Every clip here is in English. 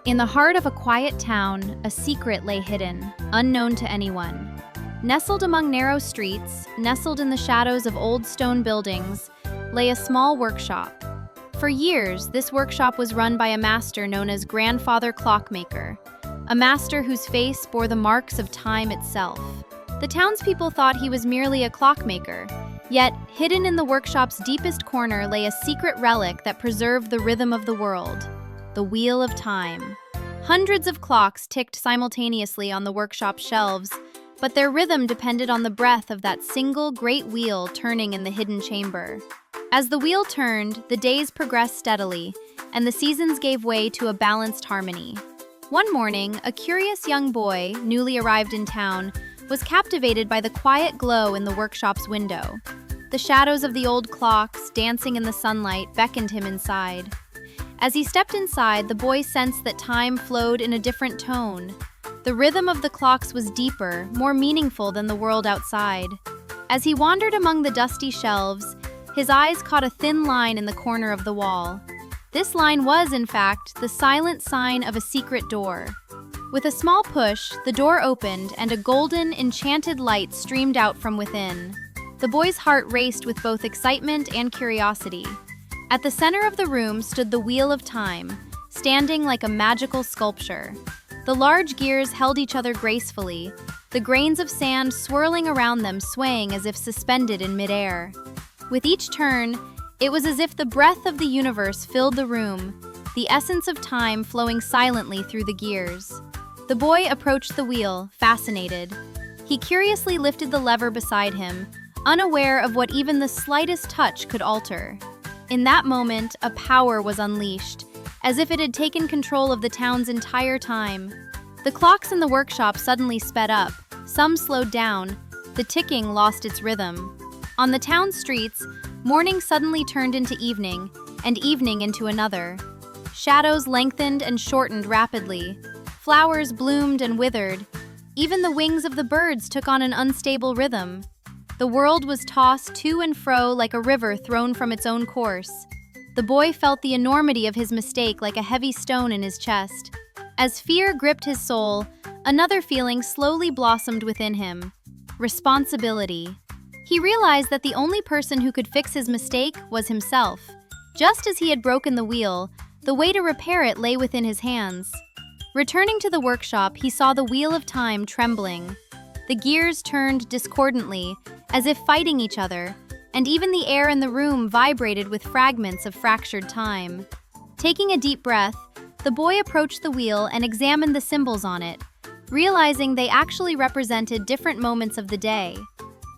In the heart of a quiet town, a secret lay hidden, unknown to anyone. Nestled among narrow streets, nestled in the shadows of old stone buildings, lay a small workshop. For years, this workshop was run by a master known as Grandfather Clockmaker, a master whose face bore the marks of time itself. The townspeople thought he was merely a clockmaker, yet hidden in the workshop's deepest corner lay a secret relic that preserved the rhythm of the world, the Wheel of Time. Hundreds of clocks ticked simultaneously on the workshop shelves, but their rhythm depended on the breath of that single great wheel turning in the hidden chamber. As the wheel turned, the days progressed steadily, and the seasons gave way to a balanced harmony. One morning, a curious young boy, newly arrived in town, was captivated by the quiet glow in the workshop's window. The shadows of the old clocks, dancing in the sunlight, beckoned him inside. As he stepped inside, the boy sensed that time flowed in a different tone. The rhythm of the clocks was deeper, more meaningful than the world outside. As he wandered among the dusty shelves, his eyes caught a thin line in the corner of the wall. This line was, in fact, the silent sign of a secret door. With a small push, the door opened and a golden, enchanted light streamed out from within. The boy's heart raced with both excitement and curiosity. At the center of the room stood the Wheel of Time, standing like a magical sculpture. The large gears held each other gracefully, the grains of sand swirling around them swaying as if suspended in midair. With each turn, it was as if the breath of the universe filled the room, the essence of time flowing silently through the gears. The boy approached the wheel, fascinated. He curiously lifted the lever beside him, unaware of what even the slightest touch could alter. In that moment, a power was unleashed, as if it had taken control of the town's entire time. The clocks in the workshop suddenly sped up, some slowed down, the ticking lost its rhythm. On the town streets, morning suddenly turned into evening, and evening into another. Shadows lengthened and shortened rapidly. Flowers bloomed and withered. Even the wings of the birds took on an unstable rhythm. The world was tossed to and fro like a river thrown from its own course. The boy felt the enormity of his mistake like a heavy stone in his chest. As fear gripped his soul, another feeling slowly blossomed within him: responsibility. He realized that the only person who could fix his mistake was himself. Just as he had broken the wheel, the way to repair it lay within his hands. Returning to the workshop, he saw the Wheel of Time trembling. The gears turned discordantly, as if fighting each other, and even the air in the room vibrated with fragments of fractured time. Taking a deep breath, the boy approached the wheel and examined the symbols on it, realizing they actually represented different moments of the day.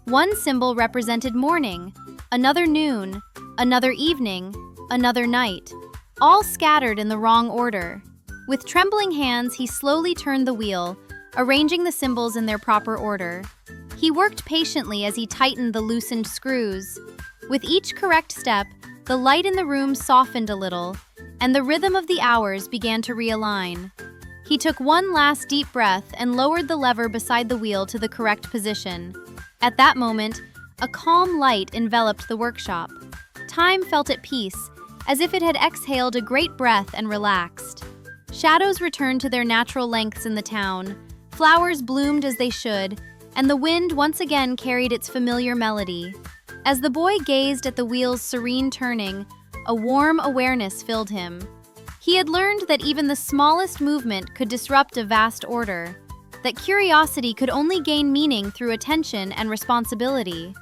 One symbol represented morning, another noon, another evening, another night, all scattered in the wrong order. With trembling hands, he slowly turned the wheel, arranging the symbols in their proper order. He worked patiently as he tightened the loosened screws. With each correct step, the light in the room softened a little, and the rhythm of the hours began to realign. He took one last deep breath and lowered the lever beside the wheel to the correct position. At that moment, a calm light enveloped the workshop. Time felt at peace, as if it had exhaled a great breath and relaxed. Shadows returned to their natural lengths in the town. Flowers bloomed as they should, and the wind once again carried its familiar melody. As the boy gazed at the wheel's serene turning, a warm awareness filled him. He had learned that even the smallest movement could disrupt a vast order, that curiosity could only gain meaning through attention and responsibility.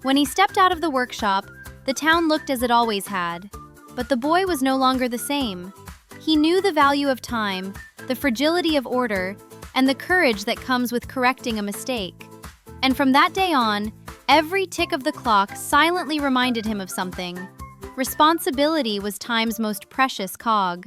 When he stepped out of the workshop, the town looked as it always had. But the boy was no longer the same. He knew the value of time, the fragility of order, and the courage that comes with correcting a mistake. And from that day on, every tick of the clock silently reminded him of something. Responsibility was time's most precious cog.